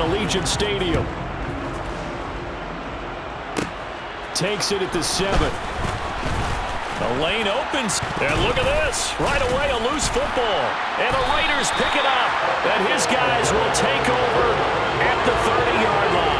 Allegiant Stadium. Takes it at the 7. The lane opens, and look at this. Right away, a loose football. And the Raiders pick it up, and his guys will take over at the 30-yard line.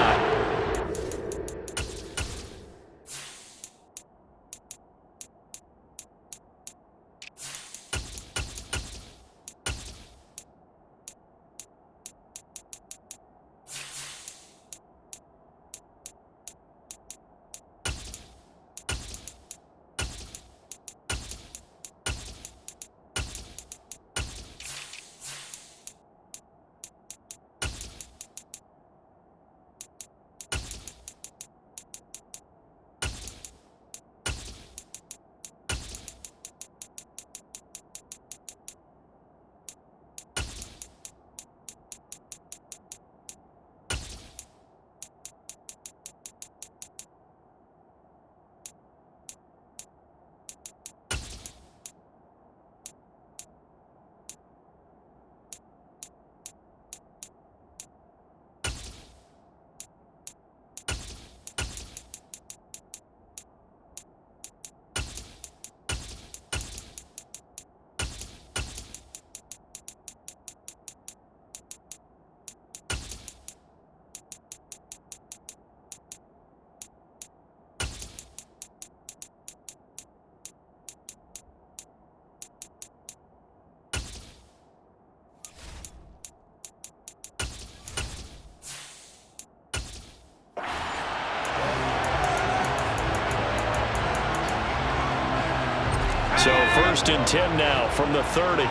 So 1st and 10 now from the 30.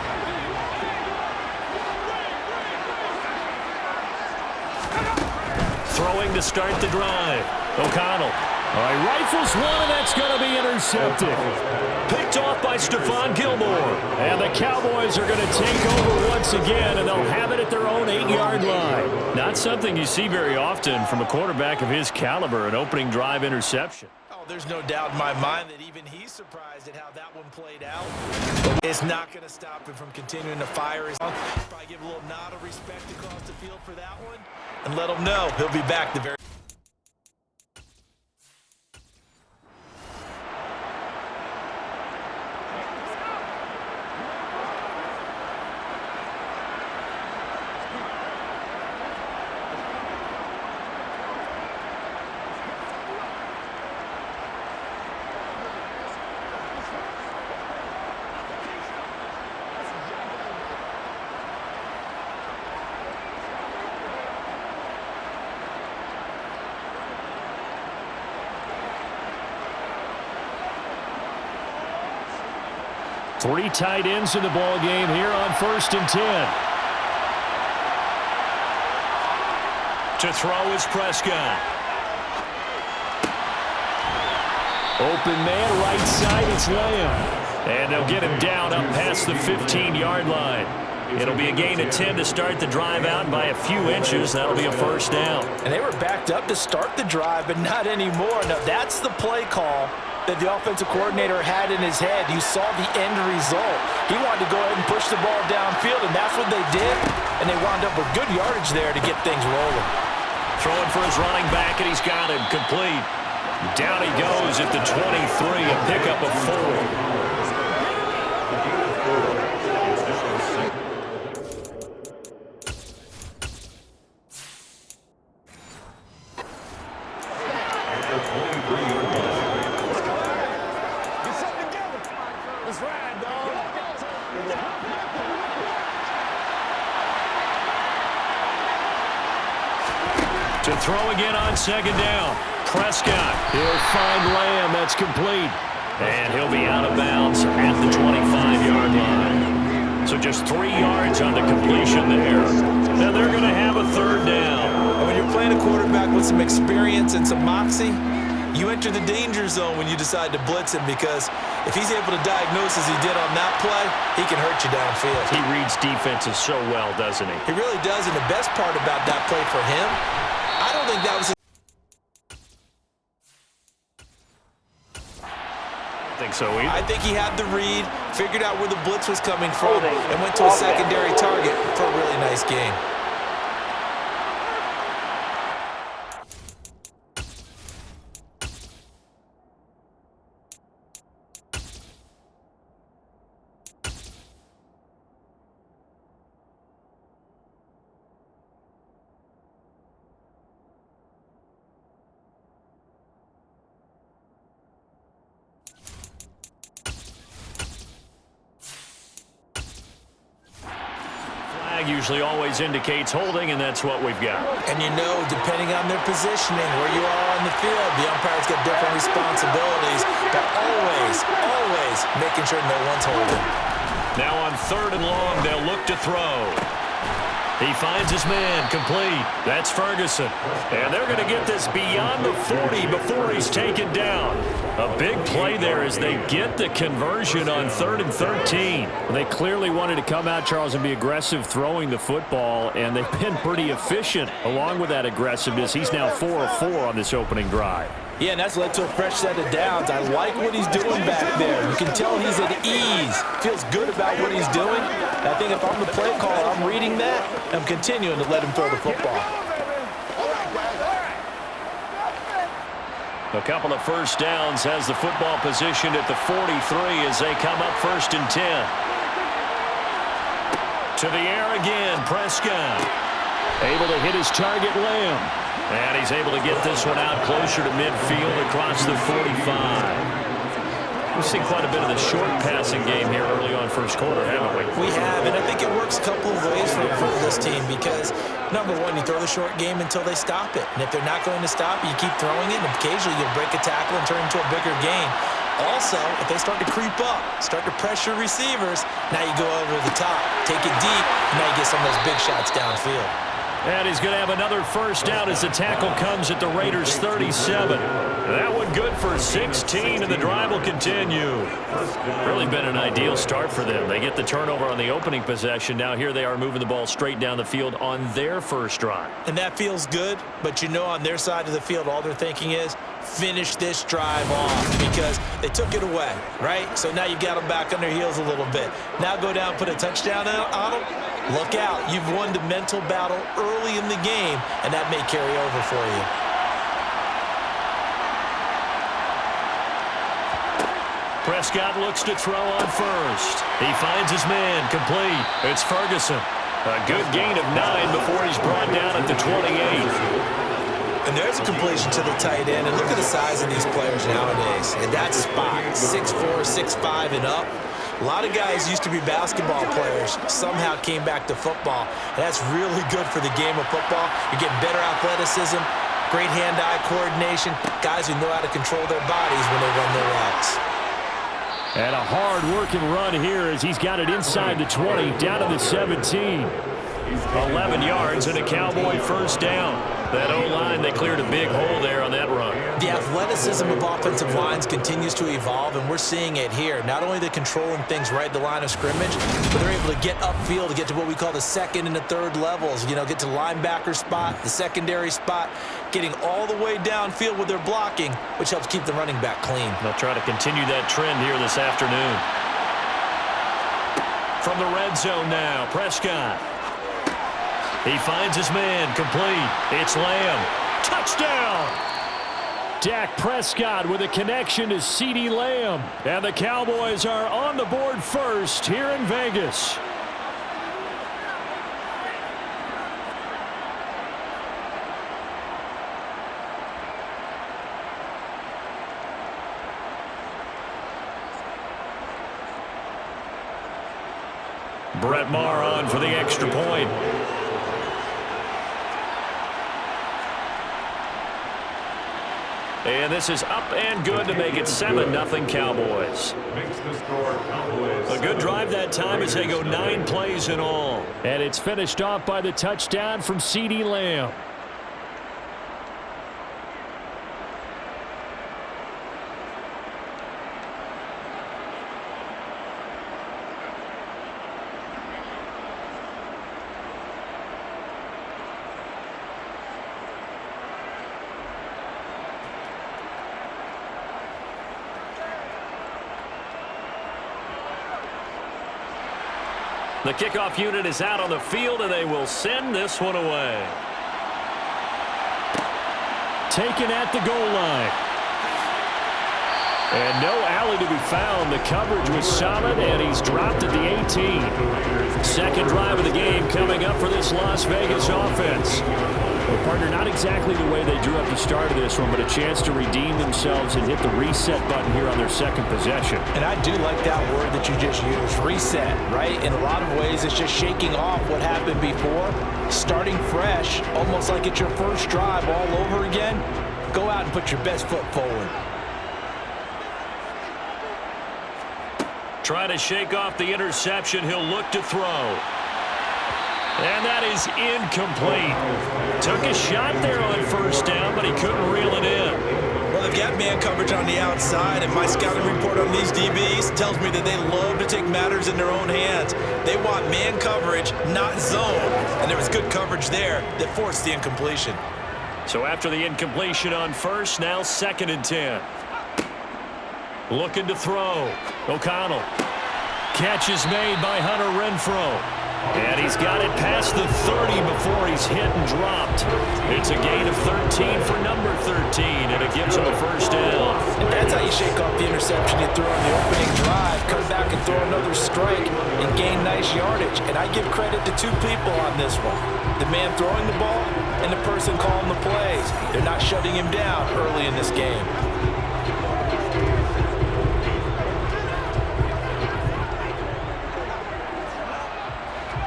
Throwing to start the drive. O'Connell. All right, rifles one, and that's going to be intercepted. Picked off by Stephon Gilmore. And the Cowboys are going to take over once again, and they'll have it at their own 8-yard line. Not something you see very often from a quarterback of his caliber, an opening drive interception. There's no doubt in my mind that even he's surprised at how that one played out. It's not going to stop him from continuing to fire. Probably give a little nod of respect across the field for that one and let him know he'll be back the very. Three tight ends in the ball game here on 1st and 10. To throw is Prescott. Open man, right side, it's Lamb. And they'll get him down up past the 15-yard line. It'll be a gain of 10 to start the drive out by a few inches. That'll be a 1st down. And they were backed up to start the drive, but not anymore. Now, that's the play call that the offensive coordinator had in his head. You saw the end result. He wanted to go ahead and push the ball downfield, and that's what they did. And they wound up with good yardage there to get things rolling. Throwing for his running back, and he's got him complete. Down he goes at the 23, a pickup of 4. To throw again on 2nd down. Prescott. He'll find Lamb. That's complete. And he'll be out of bounds at the 25-yard line. So just 3 yards on the completion there. Now they're going to have a 3rd down. And when you're playing a quarterback with some experience and some moxie, you enter the danger zone when you decide to blitz him, because if he's able to diagnose as he did on that play, he can hurt you downfield. He reads defenses so well, doesn't he? He really does, and the best part about that play for him, I don't think that was think so either. I think he had the read, figured out where the blitz was coming from, and went to a secondary target for a really nice game. usually always indicates holding, and that's what we've got. And you know, depending on their positioning, where you are on the field, the umpire's got different responsibilities, but always making sure no one's holding. Now on 3rd and long, they'll look to throw. He finds his man, complete. That's Ferguson. And they're going to get this beyond the 40 before he's taken down. A big play there as they get the conversion on 3rd and 13. They clearly wanted to come out, Charles, and be aggressive throwing the football, and they've been pretty efficient along with that aggressiveness. He's now 4 of 4 on this opening drive. Yeah, and that's led to a fresh set of downs. I like what he's doing back there. You can tell he's at ease. Feels good about what he's doing. I think if I'm the play caller, I'm reading that, and I'm continuing to let him throw the football. A couple of first downs, has the football positioned at the 43 as they come up 1st and 10. To the air again, Prescott. Able to hit his target, Lamb. And he's able to get this one out closer to midfield across the 45. We've seen quite a bit of the short passing game here early on first quarter, haven't we? We have, and I think it works a couple of ways for this team because, number one, you throw the short game until they stop it. And if they're not going to stop it, you keep throwing it, and occasionally you'll break a tackle and turn it into a bigger gain. Also, if they start to creep up, start to pressure receivers, now you go over the top, take it deep, and now you get some of those big shots downfield. And he's going to have another first down as the tackle comes at the Raiders' 37. That one good for 16, and the drive will continue. Really been an ideal start for them. They get the turnover on the opening possession. Now here they are moving the ball straight down the field on their first drive. And that feels good, but you know on their side of the field, all they're thinking is, finish this drive off because they took it away, right? So now you've got them back on their heels a little bit. Now go down, put a touchdown on them. Look out. You've won the mental battle early in the game, and that may carry over for you. Prescott looks to throw on first. He finds his man, complete. It's Ferguson. A good gain of 9 before he's brought down at the 28. And there's a completion to the tight end. And look at the size of these players nowadays. And that spot, 6'4", 6'5", and up. A lot of guys used to be basketball players, somehow came back to football. And that's really good for the game of football. You're getting better athleticism, great hand-eye coordination, guys who know how to control their bodies when they run their routes. And a hard-working run here as he's got it inside the 20, down to the 17. 11 yards and a Cowboy first down. That O-line, they cleared a big hole there on that run. The athleticism of offensive lines continues to evolve, and we're seeing it here. Not only they're controlling things right at the line of scrimmage, but they're able to get upfield to get to what we call the second and the third levels. You know, get to the linebacker spot, the secondary spot, getting all the way downfield with their blocking, which helps keep the running back clean. They'll try to continue that trend here this afternoon. From the red zone now, Prescott. He finds his man, complete. It's Lamb. Touchdown! Dak Prescott with a connection to CeeDee Lamb. And the Cowboys are on the board first here in Vegas. Brett Maher on for the extra point. And this is up and good to make it 7-0 Cowboys. A good drive that time as they go 9 plays in all. And it's finished off by the touchdown from CeeDee Lamb. The kickoff unit is out on the field, and they will send this one away. Taken at the goal line. And no alley to be found. The coverage was solid, and he's dropped at the 18. Second drive of the game coming up for this Las Vegas offense. Well, partner, not exactly the way they drew up the start of this one, but a chance to redeem themselves and hit the reset button here on their second possession. And I do like that word that you just used, reset, right? In a lot of ways, it's just shaking off what happened before, starting fresh, almost like it's your first drive all over again. Go out and put your best foot forward. Trying to shake off the interception. He'll look to throw. And that is incomplete. Took a shot there on first down, but he couldn't reel it in. Well, they've got man coverage on the outside, and my scouting report on these DBs tells me that they love to take matters in their own hands. They want man coverage, not zone. And there was good coverage there that forced the incompletion. So after the incompletion on first, now 2nd and 10. Looking to throw. O'Connell. Catch is made by Hunter Renfrow. And he's got it past the 30 before he's hit and dropped. It's a gain of 13 for number 13, and it gives him a first down. And that's how you shake off the interception you threw on the opening drive. Come back and throw another strike and gain nice yardage. And I give credit to two people on this one. The man throwing the ball and the person calling the plays. They're not shutting him down early in this game.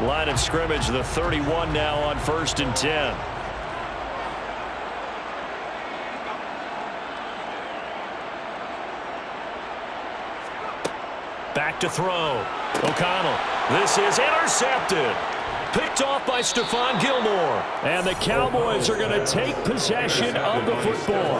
Line of scrimmage, the 31 now on 1st and 10. Back to throw. O'Connell. This is intercepted. Picked off by Stephon Gilmore. And the Cowboys are going to take possession of the football.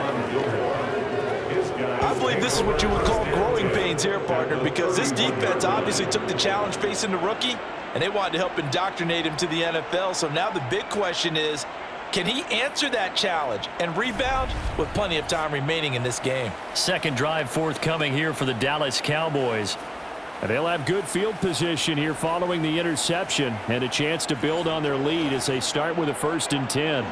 I believe this is what you would call growing pains here, partner, because this defense obviously took the challenge facing the rookie, and they wanted to help indoctrinate him to the NFL. So now the big question is, can he answer that challenge and rebound with plenty of time remaining in this game? Second drive forthcoming here for the Dallas Cowboys. And they'll have good field position here following the interception and a chance to build on their lead as they start with a 1st and 10.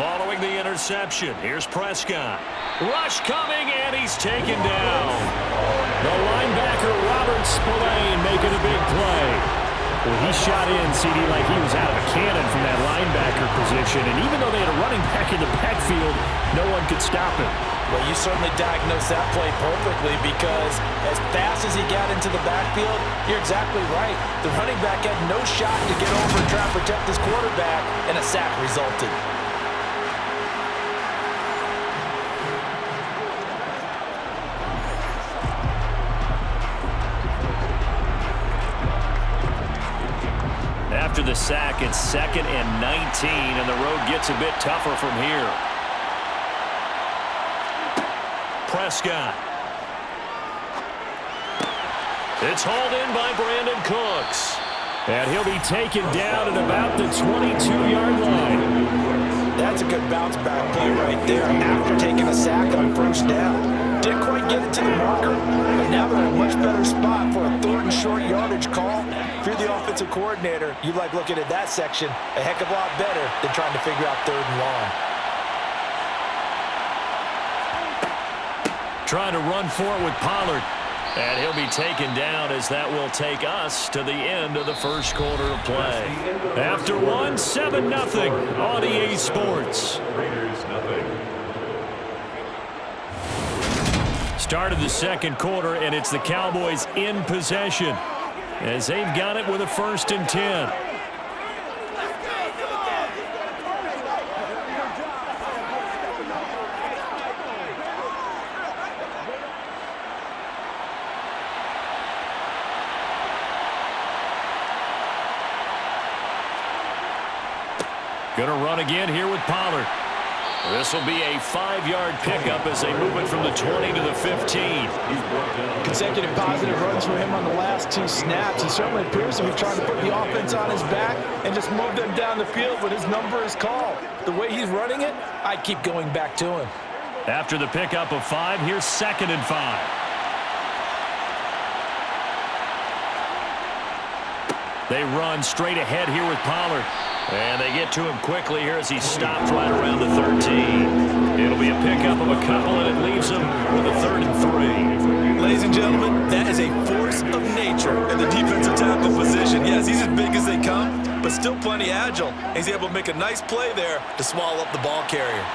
Following the interception, here's Prescott. Rush coming, and he's taken down. The linebacker, Robert Spillane, making a big play. Well, he shot in, CD, like he was out of a cannon from that linebacker position. And even though they had a running back in the backfield, no one could stop him. Well, you certainly diagnosed that play perfectly, because as fast as he got into the backfield, you're exactly right. The running back had no shot to get over and try to protect his quarterback, and a sack resulted. After the sack, it's 2nd and 19, and the road gets a bit tougher from here. Prescott. It's hauled in by Brandon Cooks. And he'll be taken down at about the 22-yard line. That's a good bounce-back play right there after taking a sack on first down. Didn't quite get it to the marker, but now they're in a much better spot for a 3rd and short yardage call. If you're the offensive coordinator, you like looking at that section a heck of a lot better than trying to figure out 3rd and long. Trying to run for it with Pollard. And he'll be taken down as that will take us to the end of the first quarter of play. After one, 7-0 on EA Sports. Start of the second quarter, and it's the Cowboys in possession as they've got it with a 1st and 10. Going to run again here with Pollard. This will be a 5-yard pickup as they move it from the 20 to the 15. Consecutive positive runs for him on the last 2 snaps. He certainly appears to be trying to put the offense on his back and just move them down the field when his number is called. The way he's running it, I'd keep going back to him. After the pickup of 5, here's 2nd and 5. They run straight ahead here with Pollard. And they get to him quickly here as he stops right around the 13. It'll be a pickup of a couple, and it leaves him with a 3rd and 3. Ladies and gentlemen, that is a force of nature in the defensive tackle position. Yes, he's as big as they come, but still plenty agile. He's able to make a nice play there to swallow up the ball carrier.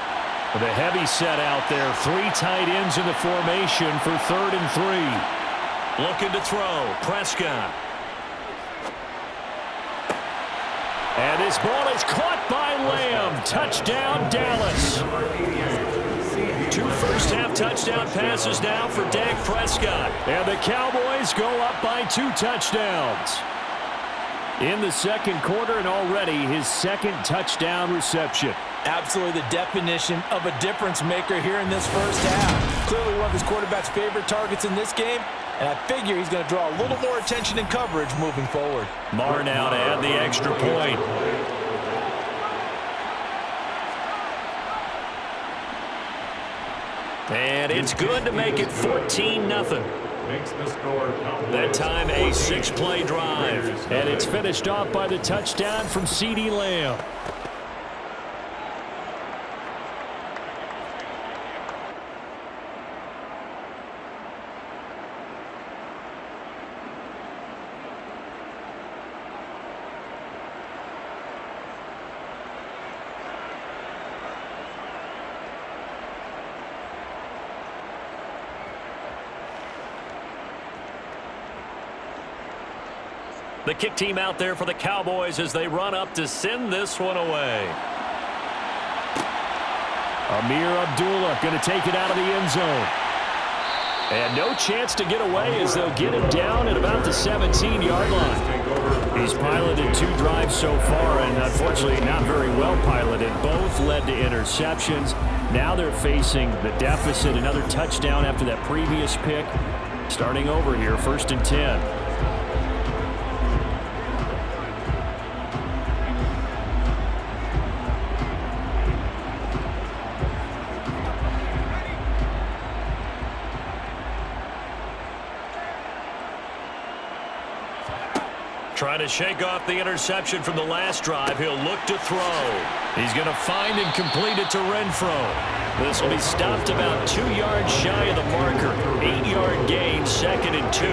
With a heavy set out there, 3 tight ends in the formation for 3rd and 3. Looking to throw, Prescott. And this ball is caught by Lamb. Touchdown, Dallas. 2 first-half touchdown passes now for Dak Prescott. And the Cowboys go up by 2 touchdowns. In the second quarter, and already his 2nd touchdown reception. Absolutely the definition of a difference maker here in this first half. Clearly one of his quarterback's favorite targets in this game. And I figure he's going to draw a little more attention and coverage moving forward. Marr now to add the extra point. And it's good to make it 14-0. That time a 6-play drive. And it's finished off by the touchdown from CeeDee Lamb. The kick team out there for the Cowboys as they run up to send this one away. Amir Abdullah going to take it out of the end zone. And no chance to get away as they'll get him down at about the 17-yard line. He's piloted 2 drives so far, and unfortunately not very well piloted. Both led to interceptions. Now they're facing the deficit. Another touchdown after that previous pick. Starting over here, 1st and 10. Trying to shake off the interception from the last drive. He'll look to throw. He's going to find and complete it to Renfro. This will be stopped about 2 yards shy of the marker. 8-yard gain, 2nd and 2.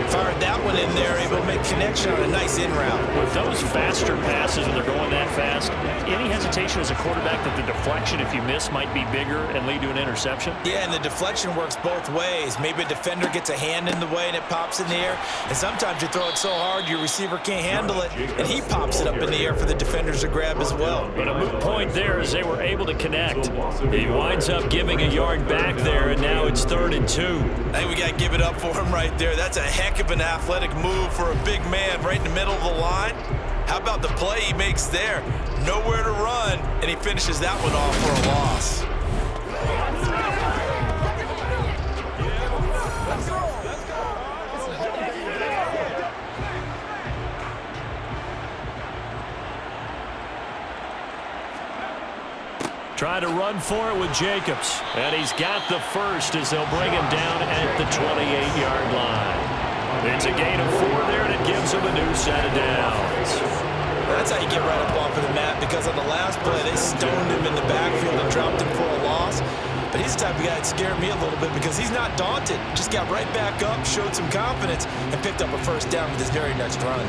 Fired that one in there, able to make connection on a nice in route. With those faster passes when they're going that fast, any hesitation as a quarterback that the deflection, if you miss, might be bigger and lead to an interception? Yeah, and the deflection works both ways. Maybe a defender gets a hand in the way and it pops in the air. And sometimes you throw it so hard your receiver can't handle it, and he pops it up in the air for the defenders to grab as well. But a moot point there as they were able to connect. He winds up giving a yard back there, and now it's 3rd and 2. I think we got to give it up for him right there. That's a heck of an athletic move for a big man right in the middle of the line. How about the play he makes there? Nowhere to run, and he finishes that one off for a loss. Trying to run for it with Jacobs. And he's got the first as they'll bring him down at the 28-yard line. It's a gain of 4 there, and it gives him a new set of downs. That's how you get right up off of the mat, because on the last play, they stoned him in the backfield and dropped him for a loss. But he's the type of guy that scared me a little bit because he's not daunted. Just got right back up, showed some confidence, and picked up a first down with his very next run.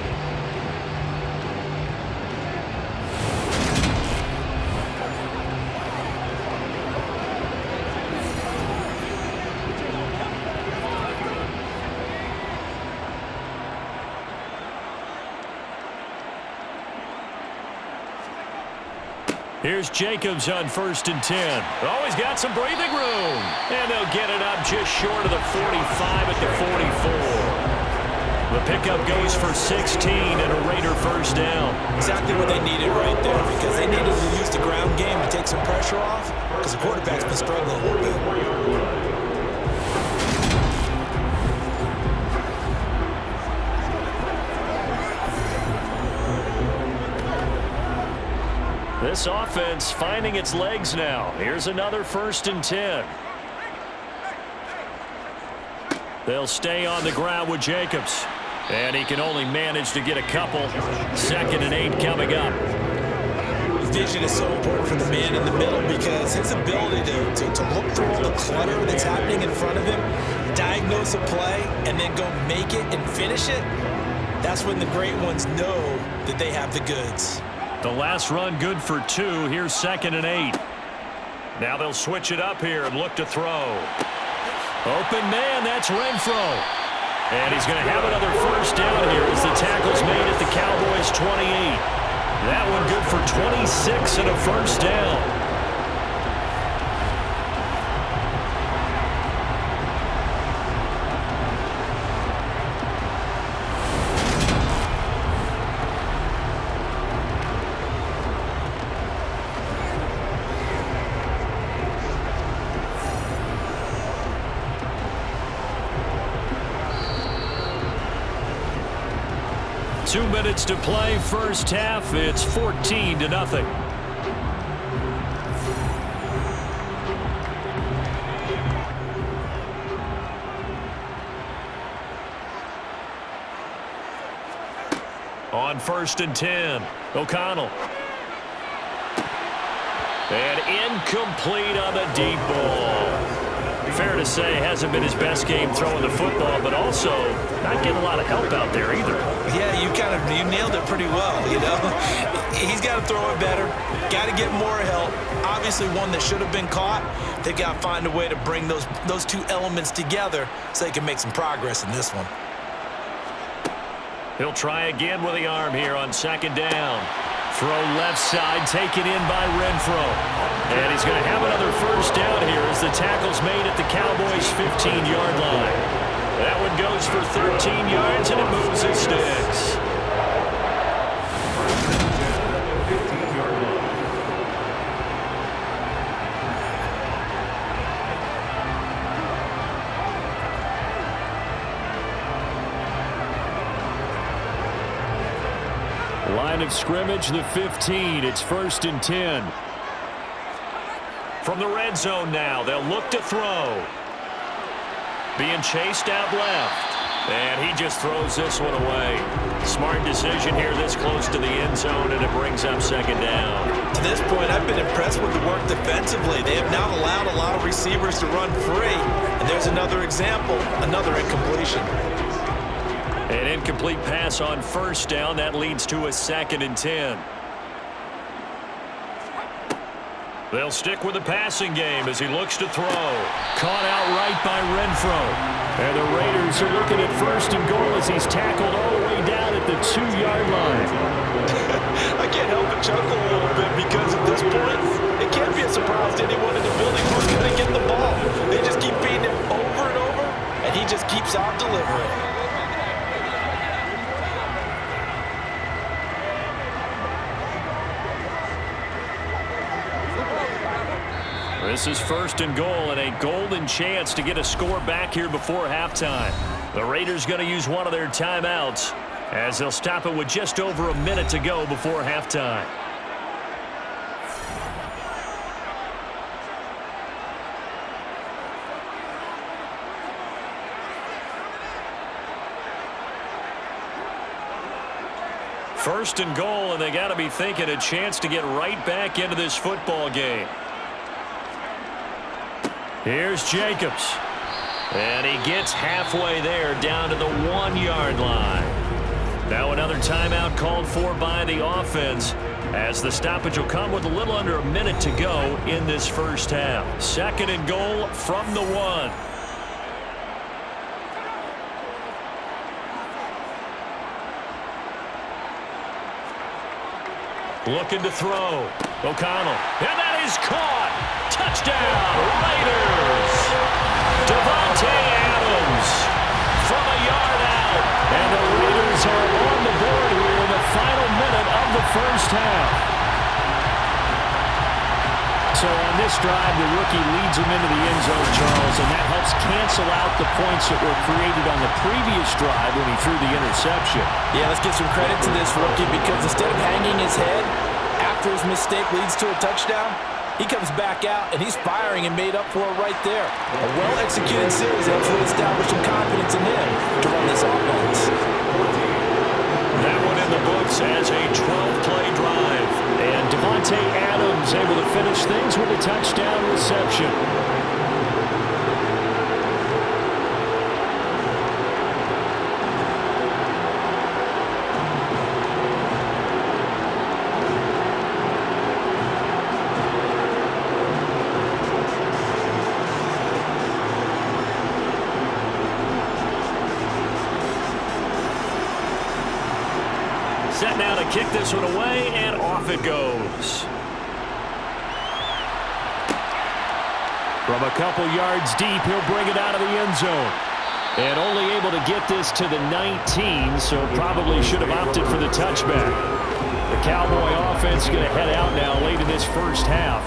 Here's Jacobs on 1st and 10. Oh, he's got some breathing room. And they'll get it up just short of the 45 at the 44. The pickup goes for 16 and a Raider first down. Exactly what they needed right there, because they needed to use the ground game to take some pressure off, because the quarterback's been struggling a little bit. This offense finding its legs now. Here's another 1st and 10. They'll stay on the ground with Jacobs. And he can only manage to get a couple. 2nd and 8 coming up. Vision is so important for the man in the middle because his ability to look through all the clutter that's happening in front of him, diagnose a play, and then go make it and finish it, that's when the great ones know that they have the goods. The last run good for 2. Here's 2nd and 8. Now they'll switch it up here and look to throw. Open man, that's Renfro. And he's going to have another first down here as the tackle's made at the Cowboys' 28. That one good for 26 and a first down. 2 minutes to play, first half. It's 14-0. On 1st and 10, O'Connell. And incomplete on the deep ball. Fair to say, hasn't been his best game throwing the football, but also not getting a lot of help out there either. Yeah, you nailed it pretty well, you know. He's got to throw it better, got to get more help. Obviously one that should have been caught. They've got to find a way to bring those two elements together so they can make some progress in this one. He'll try again with the arm here on 2nd down. Throw left side, taken in by Renfro. And he's going to have another first down here as the tackle's made at the Cowboys' 15-yard line. That one goes for 13 yards, and it moves his sticks. Line of scrimmage, the 15. It's 1st and 10. From the red zone now, they'll look to throw. Being chased out left. And he just throws this one away. Smart decision here this close to the end zone, and it brings up 2nd down. To this point, I've been impressed with the work defensively. They have not allowed a lot of receivers to run free. And there's another example, another incompletion. An incomplete pass on 1st down. That leads to a 2nd and 10. They'll stick with the passing game as he looks to throw. Caught out right by Renfro. And the Raiders are looking at 1st and goal as he's tackled all the way down at the 2-yard line. I can't help but chuckle a little bit because at this point, it can't be a surprise to anyone in the building who's going to get the ball. They just keep feeding him over and over, and he just keeps out delivering. This is 1st and goal and a golden chance to get a score back here before halftime. The Raiders going to use one of their timeouts as they'll stop it with just over a minute to go before halftime. First and goal, and they got to be thinking a chance to get right back into this football game. Here's Jacobs. And he gets halfway there down to the 1-yard line. Now another timeout called for by the offense as the stoppage will come with a little under a minute to go in this first half. 2nd and goal from the 1. Looking to throw. O'Connell. And that is caught. Touchdown, Raiders. Devontae Adams from a yard out. And the Raiders are on the board here in the final minute of the first half. So on this drive, the rookie leads him into the end zone, Charles, and that helps cancel out the points that were created on the previous drive when he threw the interception. Yeah, let's give some credit to this rookie because instead of hanging his head after his mistake leads to a touchdown, He comes back out, and he's firing and made up for it right there. A well-executed series helps really establish some confidence in him to run this offense. That one in the books as a 12-play drive. And Devontae Adams able to finish things with a touchdown reception. Set now to kick this one away, and off it goes. From a couple yards deep, he'll bring it out of the end zone. And only able to get this to the 19, so probably should have opted for the touchback. The Cowboy offense going to head out now late in this first half.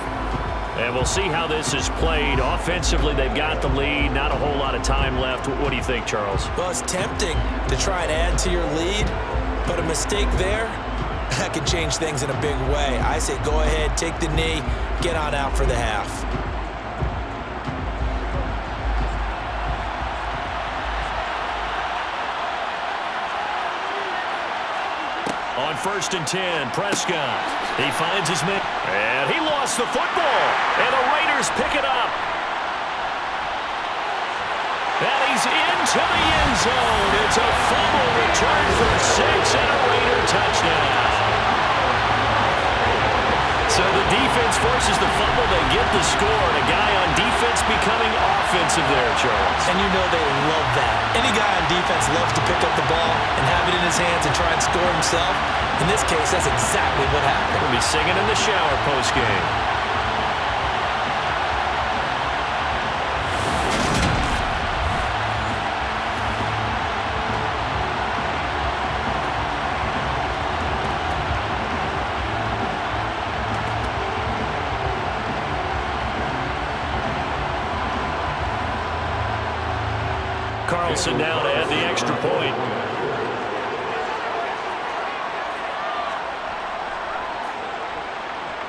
And we'll see how this is played. Offensively, they've got the lead. Not a whole lot of time left. What do you think, Charles? Well, it's tempting to try and add to your lead, but a mistake there, that could change things in a big way. I say go ahead, take the knee, get on out for the half. On 1st and 10, Prescott. He finds his man. And he lost the football. And the Raiders pick it up. And he's into the end zone. It's a fumble return for 6 and a Raider touchdown. So the defense forces the fumble. They get the score. And a guy on defense becoming offensive there, Charles. And you know they love that. Any guy on defense loves to pick up the ball and have it in his hands and try and score himself. In this case, that's exactly what happened. He'll be singing in the shower post-game. Carlson now to add the extra point.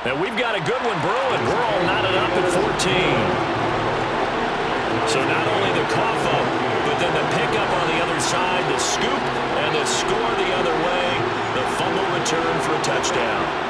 And we've got a good one brewing. We're all knotted up at 14. So not only the cough up, but then the pickup on the other side, the scoop, and the score the other way. The fumble return for a touchdown.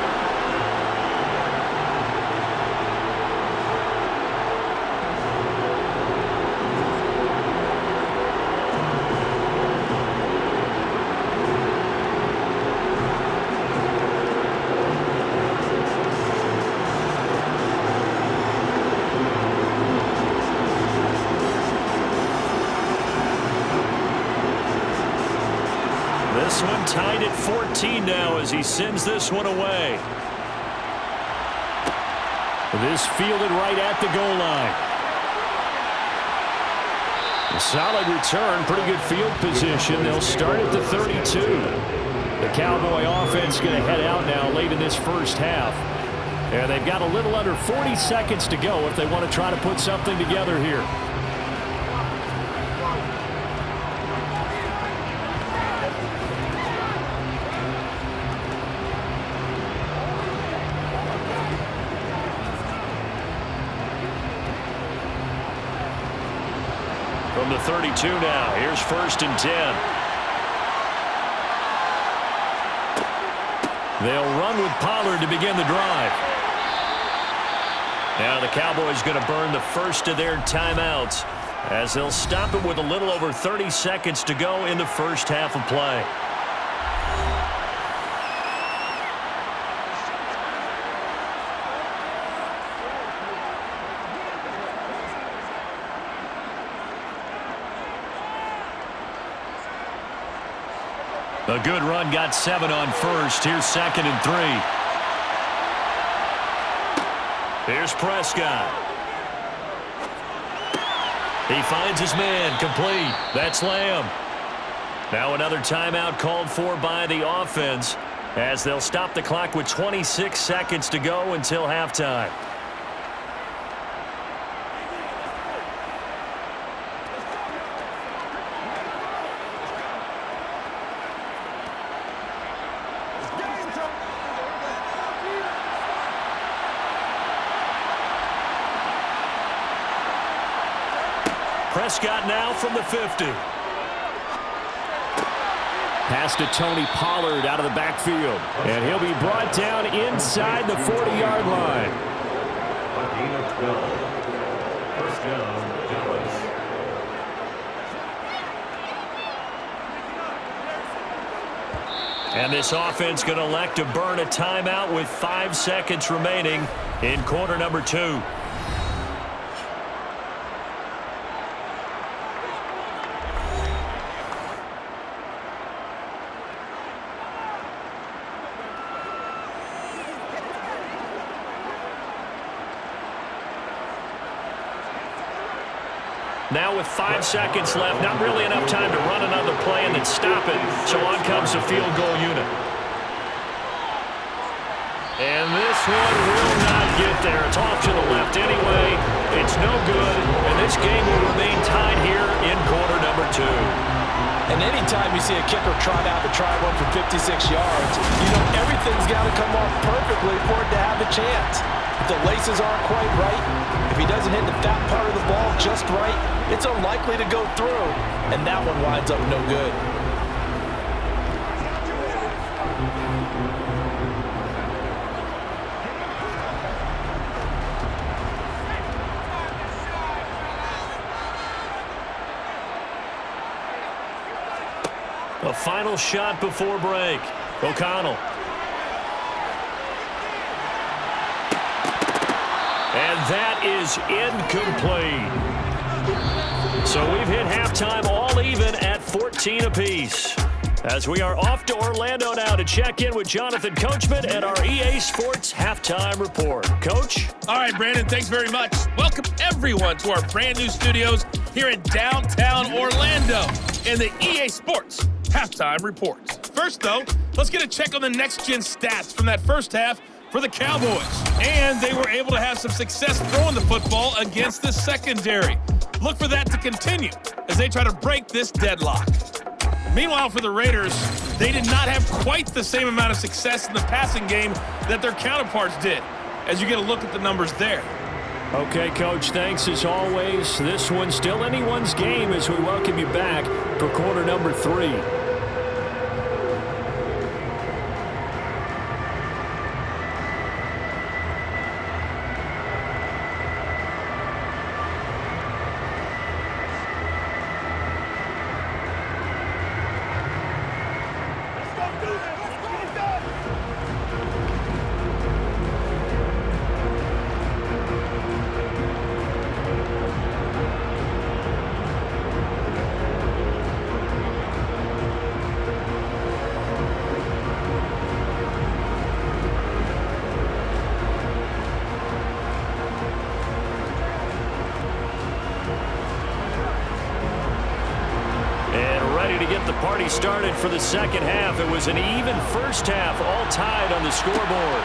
This one tied at 14 now as he sends this one away. This fielded right at the goal line. A solid return, pretty good field position. They'll start at the 32. The Cowboy offense going to head out now late in this first half. And they've got a little under 40 seconds to go if they want to try to put something together here. From the 32 now, here's 1st and 10. They'll run with Pollard to begin the drive. Now the Cowboys going to burn the first of their timeouts as they'll stop it with a little over 30 seconds to go in the first half of play. A good run, got 7 on first. Here's 2nd and 3. Here's Prescott. He finds his man, complete. That's Lamb. Now another timeout called for by the offense as they'll stop the clock with 26 seconds to go until halftime. Prescott now from the 50. Pass to Tony Pollard out of the backfield. And he'll be brought down inside the 40-yard line. First down, Dallas. And this offense going to elect to burn a timeout with 5 seconds remaining in quarter number 2. Now with 5 seconds left, not really enough time to run another play and then stop it. So on comes the field goal unit. And this one will not get there. It's off to the left anyway. It's no good. And this game will remain tied here in quarter number 2. And anytime you see a kicker trot out to try one for 56 yards, you know everything's got to come off perfectly for it to have a chance. If the laces aren't quite right, if he doesn't hit the fat part of the ball just right, it's unlikely to go through, and that one winds up no good. A final shot before break. O'Connell. And that is incomplete. So we've hit halftime all even at 14 apiece. As we are off to Orlando now to check in with Jonathan Coachman and our EA Sports Halftime Report. Coach? All right, Brandon, thanks very much. Welcome, everyone, to our brand-new studios here in downtown Orlando in the EA Sports Halftime Report. First, though, let's get a check on the next-gen stats from that first half for the Cowboys. And they were able to have some success throwing the football against the secondary. Look for that to continue as they try to break this deadlock. Meanwhile, for the Raiders, they did not have quite the same amount of success in the passing game that their counterparts did, as you get a look at the numbers there. Okay, Coach, thanks as always. This one's still anyone's game as we welcome you back for quarter number 3. Party started for the second half. It was an even first half, all tied on the scoreboard.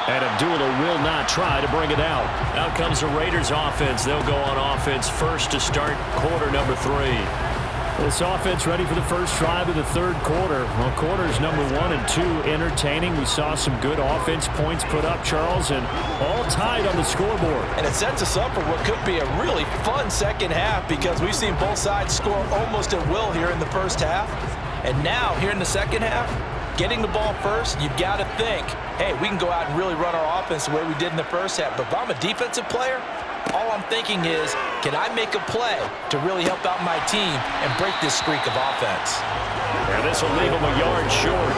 And Abdullah will not try to bring it out. Out comes the Raiders offense. They'll go on offense first to start quarter number 3. This offense ready for the first drive of the third quarter. Well, quarters number 1 and 2 entertaining. We saw some good offense points put up, Charles, and all tied on the scoreboard. And it sets us up for what could be a really fun second half because we've seen both sides score almost at will here in the first half. And now, here in the second half, getting the ball first, you've got to think, hey, we can go out and really run our offense the way we did in the first half. But if I'm a defensive player, all I'm thinking is, can I make a play to really help out my team and break this streak of offense? And this will leave them a yard short.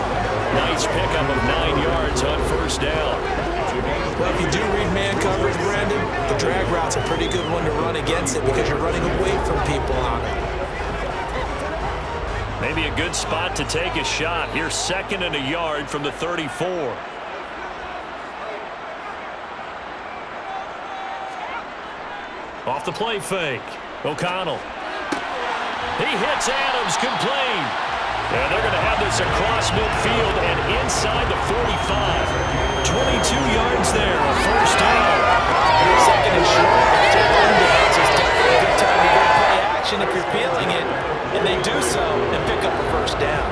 Nice pickup of 9 yards on first down. Well, if you do read man coverage, Brandon, the drag route's a pretty good one to run against it because you're running away from people on it. Maybe a good spot to take a shot. Here's 2nd and a yard from the 34. Off the play fake. O'Connell. He hits Adams, complete. And they're going to have this across midfield and inside the 45. 22 yards there, a first down. 2nd and short after one down. So it's definitely a good time to go play action if you're feeling it. And they do so and pick up a first down.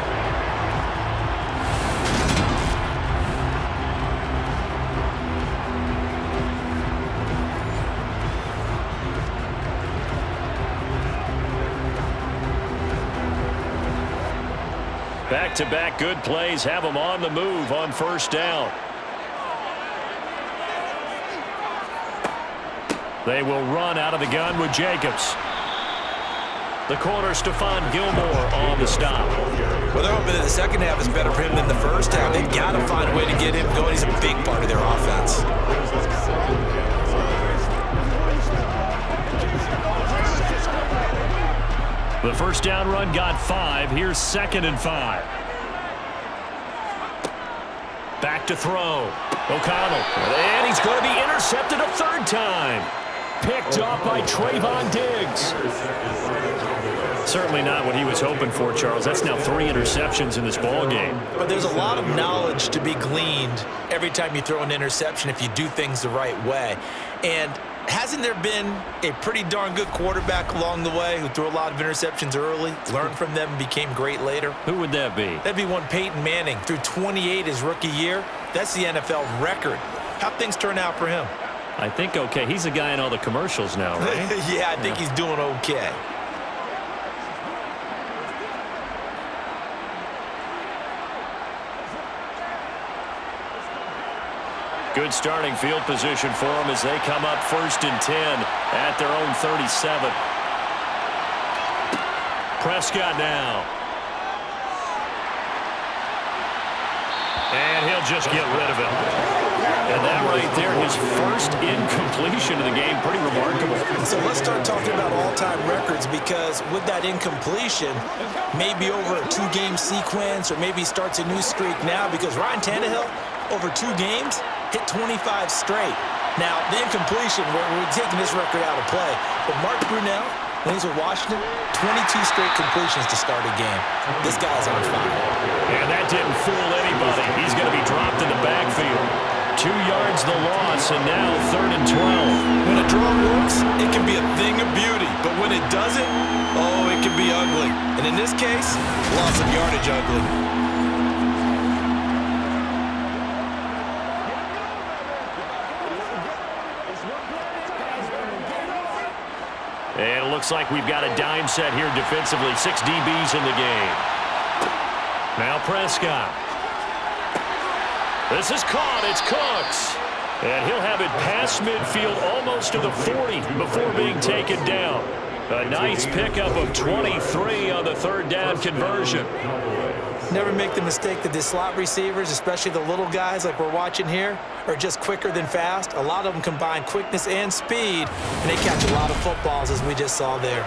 Back-to-back good plays have them on the move on first down. They will run out of the gun with Jacobs. The corner, Stephon Gilmore on the stop. Well, they're hoping that the second half is better for him than the first half. They've got to find a way to get him going. He's a big part of their offense. The first down run got 5. Here's 2nd and 5. Back to throw. O'Connell. And he's going to be intercepted a 3rd time. Picked off by Trayvon Diggs. Certainly not what he was hoping for, Charles. That's now 3 interceptions in this ball game. But there's a lot of knowledge to be gleaned every time you throw an interception if you do things the right way. And hasn't there been a pretty darn good quarterback along the way who threw a lot of interceptions early, learned from them, and became great later? Who would that be? That'd be one Peyton Manning. Threw 28 his rookie year. That's the NFL record. How'd things turn out for him? I think okay. He's a guy in all the commercials now, right? Yeah, I think he's doing okay. Good starting field position for them as they come up 1st and 10 at their own 37. Prescott now. And he'll just get rid of it. And that right there, his first incompletion of the game, pretty remarkable. So let's start talking about all-time records, because with that incompletion, maybe over a 2-game sequence, or maybe starts a new streak now, because Ryan Tannehill, over 2 games, hit 25 straight. Now, the incompletion, we're taking this record out of play, but Mark Brunell, when he's with Washington, 22 straight completions to start a game. This guy's on fire. And that didn't fool anybody. He's going to be dropped in the backfield. 2 yards the loss, and now 3rd and 12. When a draw works, it can be a thing of beauty. But when it doesn't, oh, it can be ugly. And in this case, loss of yardage ugly. And it looks like we've got a dime set here defensively. 6 DBs in the game. Now Prescott. This is caught. It's Cooks. And he'll have it past midfield almost to the 40 before being taken down. A nice pickup of 23 on the 3rd down conversion. Never make the mistake that the slot receivers, especially the little guys like we're watching here, are just quicker than fast. A lot of them combine quickness and speed, and they catch a lot of footballs, as we just saw there.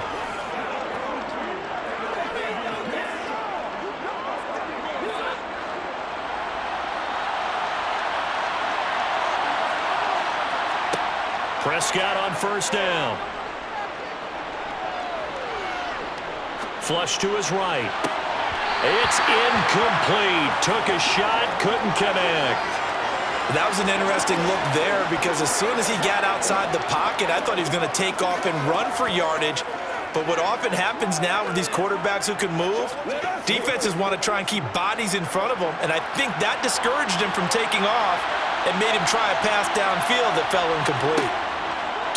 Prescott on 1st down. Flush to his right. It's incomplete. Took a shot, couldn't connect. That was an interesting look there, because as soon as he got outside the pocket, I thought he was going to take off and run for yardage. But what often happens now with these quarterbacks who can move, defenses want to try and keep bodies in front of them, and I think that discouraged him from taking off and made him try a pass downfield that fell incomplete.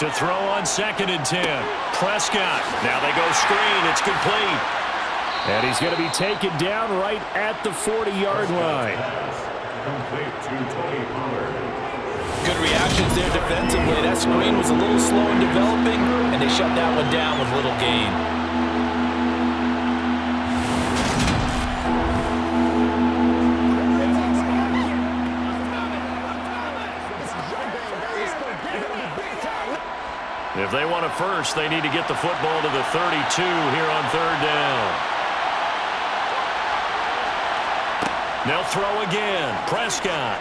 To throw on 2nd and 10. Prescott. Now they go screen. It's complete. And he's going to be taken down right at the 40-yard line. Good reactions there defensively. That screen was a little slow in developing, and they shut that one down with little gain. If they want it first, they need to get the football to the 32 here on 3rd down. They'll throw again. Prescott.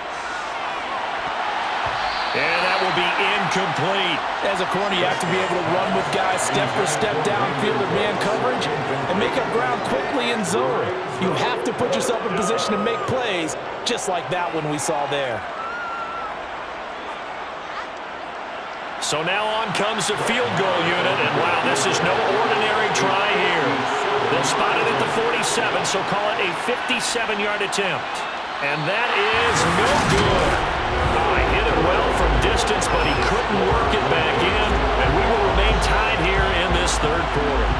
And that will be incomplete. As a corner, you have to be able to run with guys step for step downfield in man coverage and make up ground quickly in zone. You have to put yourself in position to make plays, just like that one we saw there. So now on comes the field goal unit, and wow, this is no ordinary try here. They'll spot it at the 47, so call it a 57-yard attempt. And that is no good. Oh, he hit it well from distance, but he couldn't work it back in, and we will remain tied here in this 3rd quarter.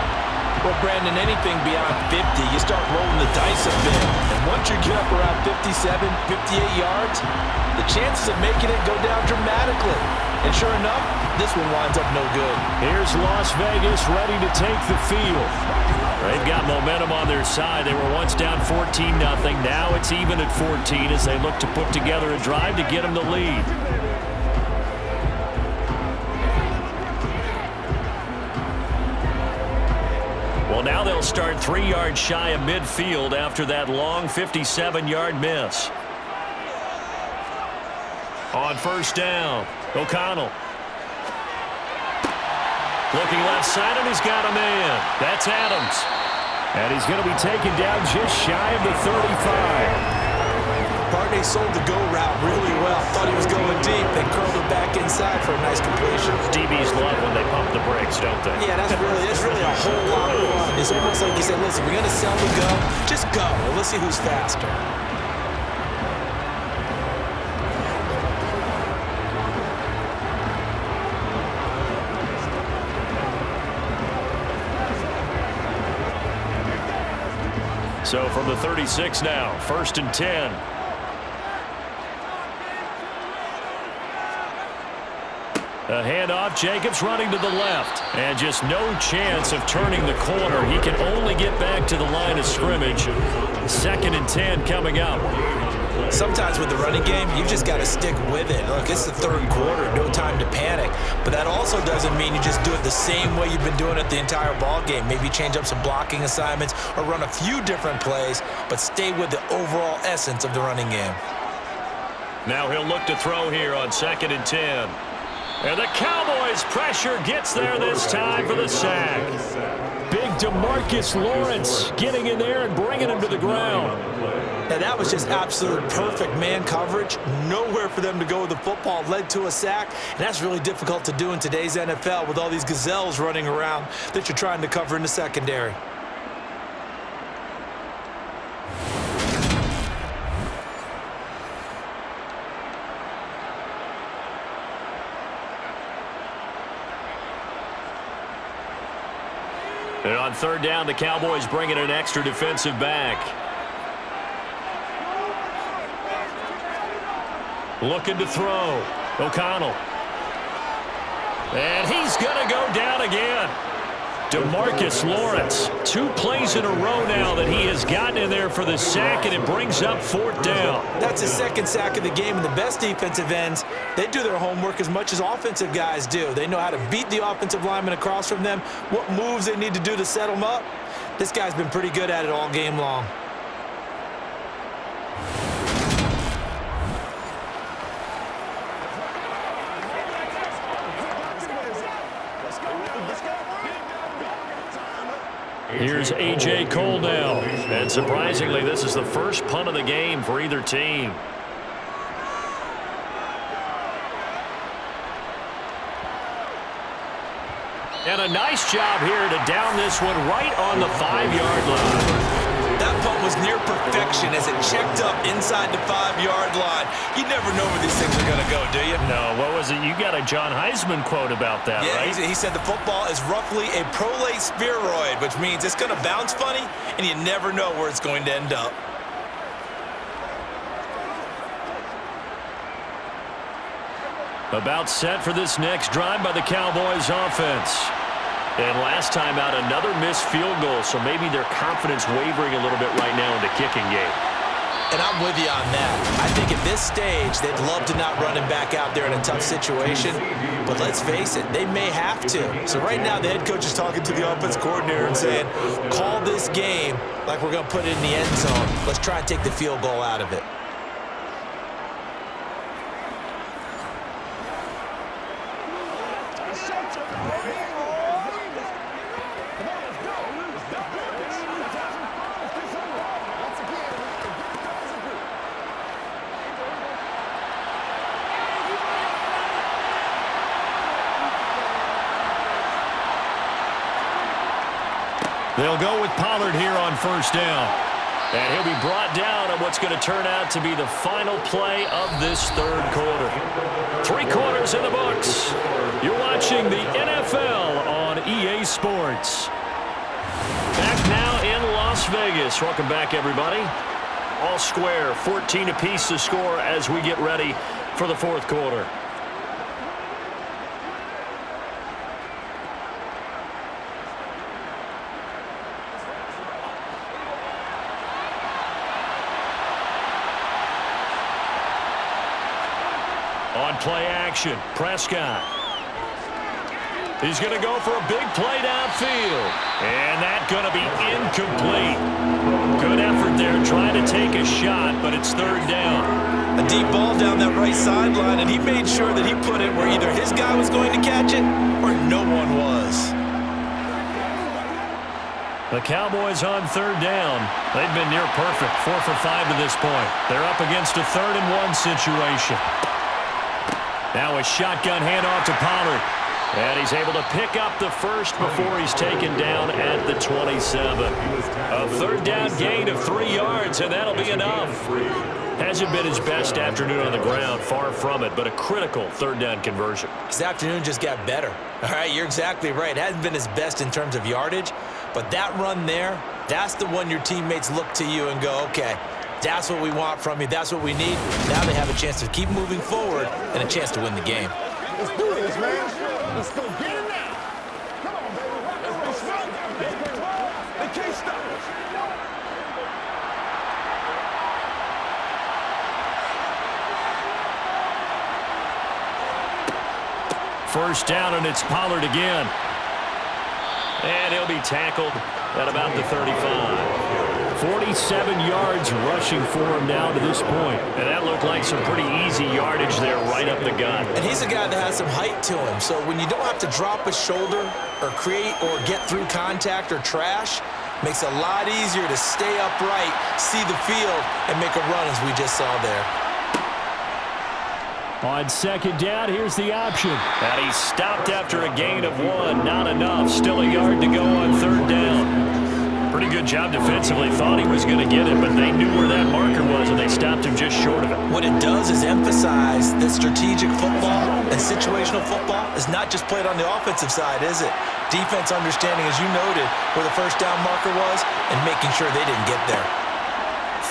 Well, Brandon, anything beyond 50, you start rolling the dice a bit. And once you get up around 57, 58 yards, the chances of making it go down dramatically. And sure enough, this one winds up no good. Here's Las Vegas ready to take the field. They've got momentum on their side. They were once down 14-0. Now it's even at 14 as they look to put together a drive to get them the lead. Well, now they'll start 3 yards shy of midfield after that long 57-yard miss. On first down, O'Connell. Looking left side, and he's got a man. That's Adams. And he's going to be taken down just shy of the 35. Barney sold the go route really well. Thought he was going deep, then curled it back inside for a nice completion. DBs love when they pump the brakes, don't they? Yeah, that's really a whole lot of fun. It's almost like you said, listen, we're going to sell the go. Just go. Well, let's see who's faster. So from the 36 now, 1st and 10. A handoff, Jacobs running to the left. And just no chance of turning the corner. He can only get back to the line of scrimmage. 2nd and 10 coming up. Sometimes with the running game, you just got to stick with it. Look, it's the 3rd quarter, no time to panic. But that also doesn't mean you just do it the same way you've been doing it the entire ball game. Maybe change up some blocking assignments or run a few different plays, but stay with the overall essence of the running game. Now he'll look to throw here on 2nd and 10. And the Cowboys pressure gets there this time for the sack. Big DeMarcus Lawrence getting in there and bringing him to the ground. And that was just absolute perfect man coverage. Nowhere for them to go with the football. Led to a sack. And that's really difficult to do in today's NFL with all these gazelles running around that you're trying to cover in the secondary. And on 3rd down, the Cowboys bring in an extra defensive back. Looking to throw. O'Connell. And he's going to go down again. DeMarcus Lawrence. 2 plays in a row now that he has gotten in there for the sack, and it brings up 4th down. That's his 2nd sack of the game, and the best defensive ends, they do their homework as much as offensive guys do. They know how to beat the offensive lineman across from them, what moves they need to do to set them up. This guy's been pretty good at it all game long. Here's A.J. Cole now. And surprisingly, this is the first punt of the game for either team. And a nice job here to down this one right on the 5-yard line. That punt was near perfection as it checked up inside the 5-yard line. You never know where these things are going to go, do you? No, what was it? You got a John Heisman quote about that, yeah, right? He said the football is roughly a prolate spheroid, which means it's going to bounce funny, and you never know where it's going to end up. About set for this next drive by the Cowboys offense. And last time out, another missed field goal, so maybe their confidence wavering a little bit right now in the kicking game. And I'm with you on that. I think at this stage, they'd love to not run him back out there in a tough situation. But let's face it, they may have to. So right now, the head coach is talking to the offense coordinator and saying, call this game like we're going to put it in the end zone. Let's try and take the field goal out of it. They'll go with Pollard here on 1st down. And he'll be brought down on what's going to turn out to be the final play of this 3rd quarter. 3 quarters in the books. You're watching the NFL on EA Sports. Back now in Las Vegas. Welcome back, everybody. All square, 14 apiece to score as we get ready for the fourth quarter. On play action, Prescott. He's going to go for a big play downfield. And that's going to be incomplete. Good effort there trying to take a shot, but it's third down. A deep ball down that right sideline, and he made sure that he put it where either his guy was going to catch it or no one was. The Cowboys on third down. They've been near perfect, 4 for 5 to this point. They're up against a 3rd-and-1 situation. Now a shotgun handoff to Pollard. And he's able to pick up the first before he's taken down at the 27. A third down gain of 3 yards, and that'll be enough. Hasn't been his best afternoon on the ground, far from it, but a critical third down conversion. His afternoon just got better. All right, you're exactly right. It hasn't been his best in terms of yardage, but that run there, that's the one your teammates look to you and go, okay, that's what we want from you. That's what we need. Now they have a chance to keep moving forward and a chance to win the game. Let's do this, man. Let's go get it now. Come on, baby. Let's go. They can't stop us. First down, and it's Pollard again. And he'll be tackled at about the 35. 47 yards rushing for him now to this point. And that looked like some pretty easy yardage there right up the gut. And he's a guy that has some height to him. So when you don't have to drop a shoulder or create or get through contact or trash, makes it a lot easier to stay upright, see the field, and make a run as we just saw there. On second down, here's the option. And he stopped after a gain of 1. Not enough. Still a yard to go on third down. Pretty good job defensively. Thought he was going to get it, but they knew where that marker was, and they stopped him just short of it. What it does is emphasize that strategic football and situational football is not just played on the offensive side, is it? Defense understanding, as you noted, where the first down marker was and making sure they didn't get there.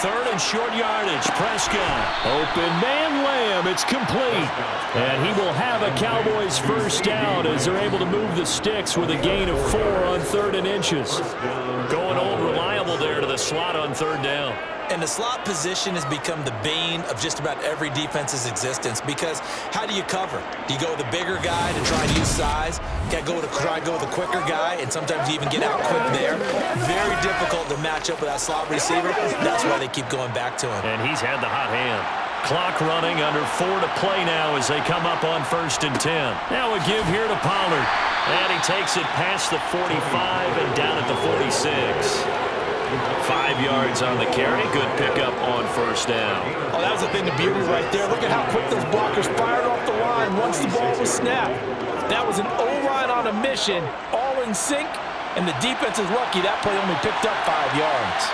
Third and short yardage. Prescott. Open man Lamb. It's complete. And he will have a Cowboys first down as they're able to move the sticks with a gain of 4 on 3rd and inches. Going old reliable there to the slot on third down. And the slot position has become the bane of just about every defense's existence because how do you cover? Do you go with the bigger guy to try and use size? You got to try to go with the quicker guy, and sometimes you even get out quick there. Very difficult to match up with that slot receiver. That's why they keep going back to him. And he's had the hot hand. Clock running, under 4 to play now as they come up on 1st and 10. Now a give here to Pollard. And he takes it past the 45 and down at the 46. 5 yards on the carry. Good pickup on first down. Oh, that was a thing of beauty right there. Look at how quick those blockers fired off the line once the ball was snapped. That was an O-line on a mission, all in sync, and the defense is lucky that play only picked up 5 yards.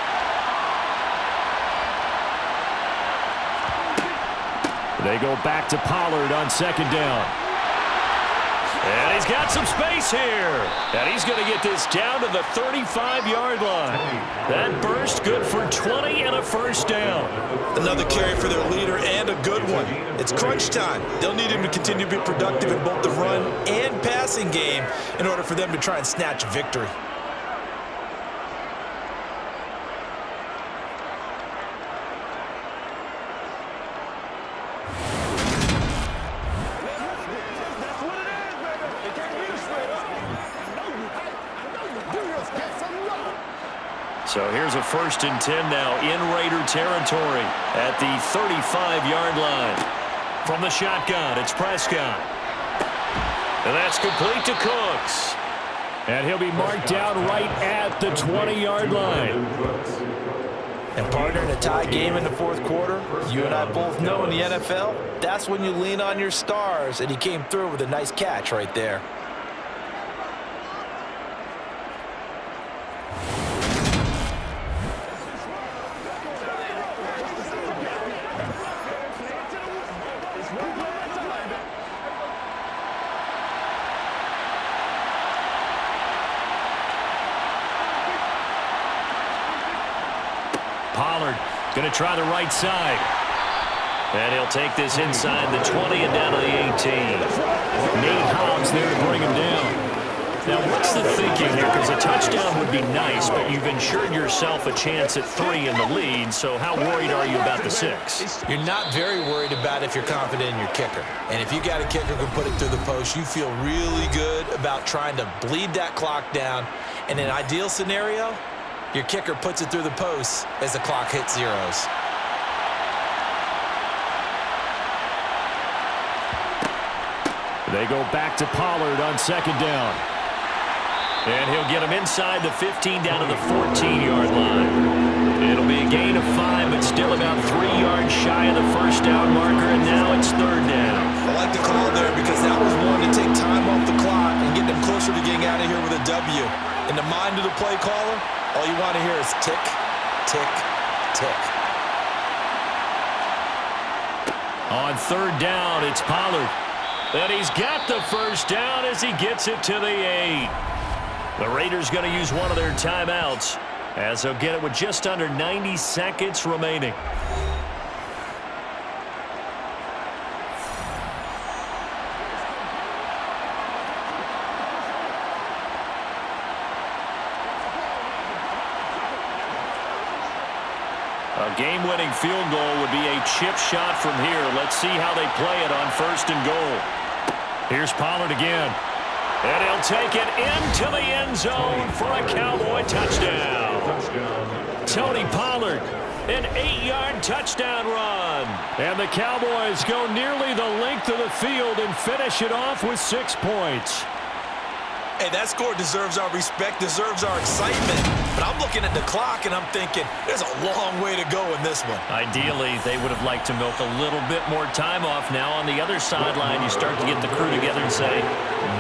They go back to Pollard on second down. And he's got some space here. And he's going to get this down to the 35-yard line. That burst good for 20 and a first down. Another carry for their leader and a good one. It's crunch time. They'll need him to continue to be productive in both the run and passing game in order for them to try and snatch victory. So here's a 1st and 10 now in Raider territory at the 35-yard line. From the shotgun, it's Prescott. And that's complete to Cooks. And he'll be marked down right at the 20-yard line. And partner, in a tie game in the fourth quarter, you and I both know in the NFL, that's when you lean on your stars, and he came through with a nice catch right there. Pollard going to try the right side. And he'll take this inside the 20 and down to the 18. Nate Hobbs there to bring him down. Now, what's the thinking here? Because a touchdown would be nice, but you've ensured yourself a chance at 3 in the lead, so how worried are you about the 6? You're not very worried about if you're confident in your kicker. And if you got a kicker who can put it through the post, you feel really good about trying to bleed that clock down. In an ideal scenario, your kicker puts it through the post as the clock hits zeros. They go back to Pollard on second down. And he'll get him inside the 15 down to the 14-yard line. It'll be a gain of 5, but still about 3 yards shy of the first down marker, and now it's third down. I like the call there because that was one to take time off the clock and get them closer to getting out of here with a W. In the mind of the play caller, all you want to hear is tick, tick, tick. On third down, it's Pollard. And he's got the first down as he gets it to the 8. The Raiders going to use one of their timeouts as they'll get it with just under 90 seconds remaining. A game-winning field goal would be a chip shot from here. Let's see how they play it on first and goal. Here's Pollard again. And he'll take it into the end zone for a Cowboy touchdown. Tony Pollard, an 8-yard touchdown run. And the Cowboys go nearly the length of the field and finish it off with 6 points. Hey, that score deserves our respect, deserves our excitement. But I'm looking at the clock, and I'm thinking, there's a long way to go in this one. Ideally, they would have liked to milk a little bit more time off. Now, on the other sideline, you start to get the crew together and say,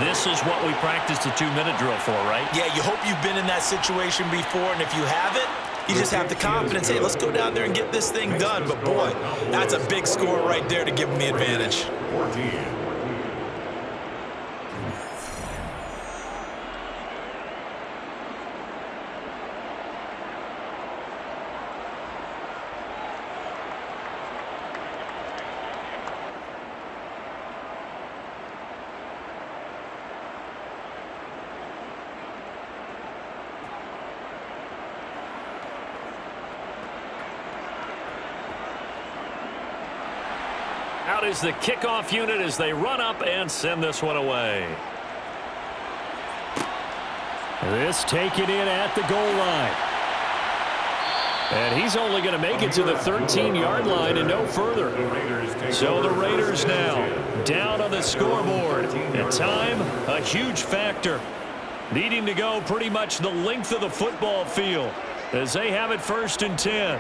this is what we practiced a 2-minute drill for, right? Yeah, you hope you've been in that situation before, and if you haven't, you just have the confidence, hey, let's go down there and get this thing done. But, boy, that's a big score right there to give them the advantage. Out is the kickoff unit as they run up and send this one away. This taken in at the goal line. And he's only going to make it to the 13-yard line and no further. So the Raiders now down on the scoreboard. And time, a huge factor. Needing to go pretty much the length of the football field as they have it first and 10.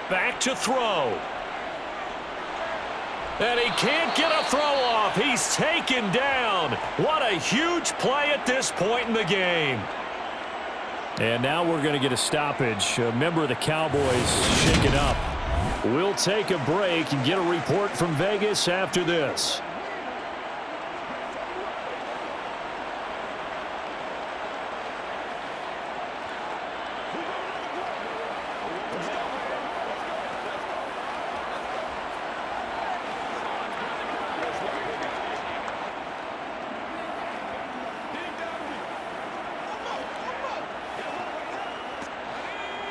Back to throw. And he can't get a throw off. He's taken down. What a huge play at this point in the game. And now we're going to get a stoppage. A member of the Cowboys shaken up. We'll take a break and get a report from Vegas after this.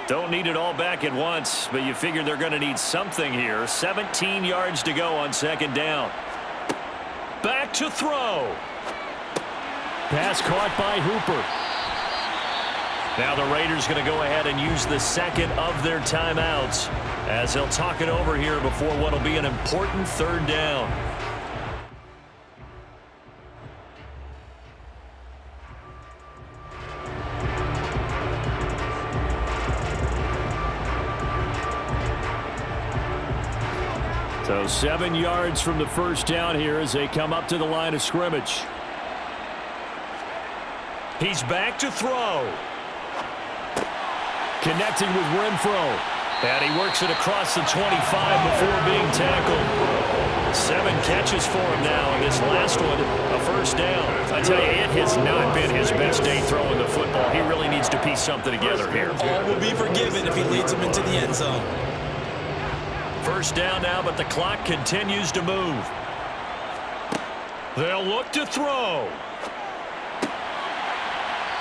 Don't need it all back at once, but you figure they're going to need something here. 17 yards to go on second down. Back to throw. Pass caught by Hooper. Now the Raiders going to go ahead and use the second of their timeouts as they'll talk it over here before what will be an important third down. So 7 yards from the first down here as they come up to the line of scrimmage. He's back to throw. Connecting with Renfro. And he works it across the 25 before being tackled. 7 catches for him now, and this last one, a first down. I tell you, it has not been his best day throwing the football. He really needs to piece something together here. All will be forgiven if he leads him into the end zone. First down now, but the clock continues to move. They'll look to throw.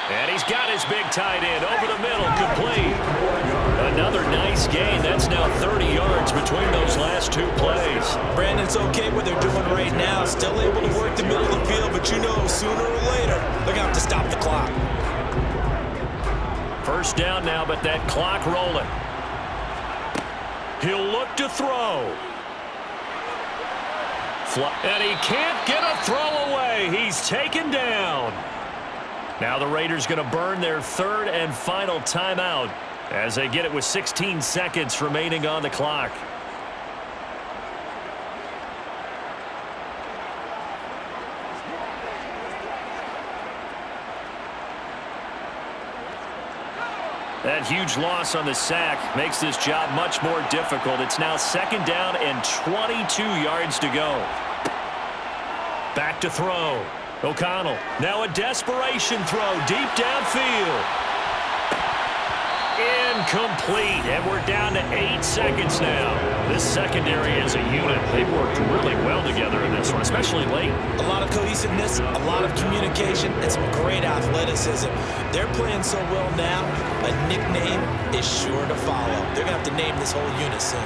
And he's got his big tight end over the middle, complete. Another nice gain. That's now 30 yards between those last 2 plays. Brandon, it's okay what they're doing right now. Still able to work the middle of the field, but you know sooner or later they're going to have to stop the clock. First down now, but that clock rolling. He'll look to throw. And he can't get a throw away. He's taken down. Now the Raiders going to burn their 3rd and final timeout as they get it with 16 seconds remaining on the clock. That huge loss on the sack makes this job much more difficult. It's now 2nd down and 22 yards to go. Back to throw. O'Connell, now a desperation throw deep downfield. Incomplete, and we're down to 8 seconds now. This secondary as a unit, they've worked really well together in this one, especially late. A lot of cohesiveness, a lot of communication, and some great athleticism. They're playing so well now, a nickname is sure to follow. They're going to have to name this whole unit soon.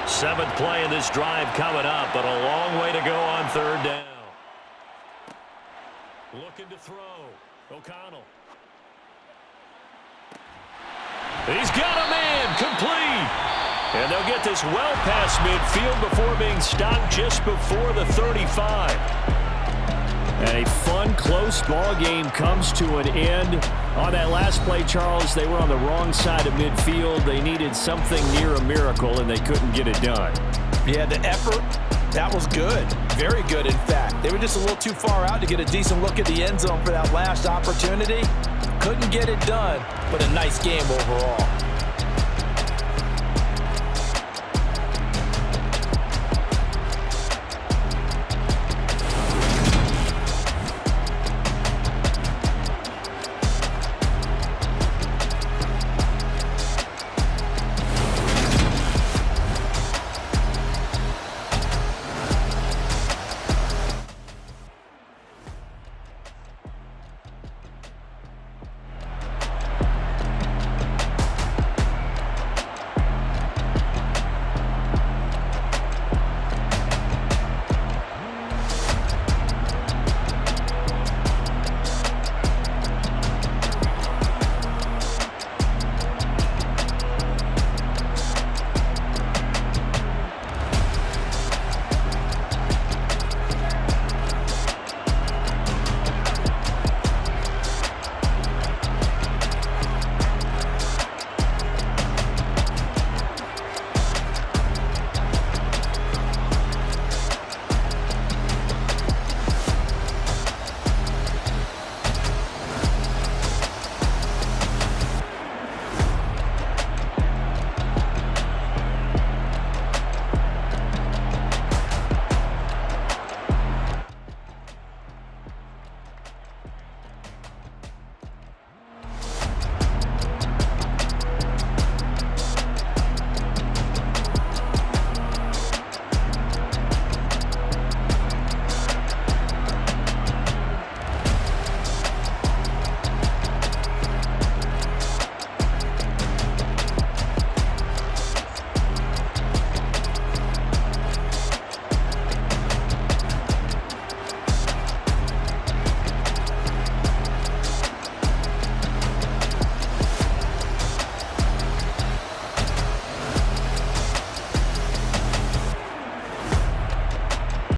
7th play of this drive coming up, but a long way to go on 3rd down. Looking to throw. O'Connell. He's got a man, complete. And they'll get this well past midfield before being stopped just before the 35. And a fun, close ball game comes to an end. On that last play, Charles, they were on the wrong side of midfield. They needed something near a miracle, and they couldn't get it done. Yeah, the effort, that was good. Very good, in fact. They were just a little too far out to get a decent look at the end zone for that last opportunity. Couldn't get it done, but a nice game overall.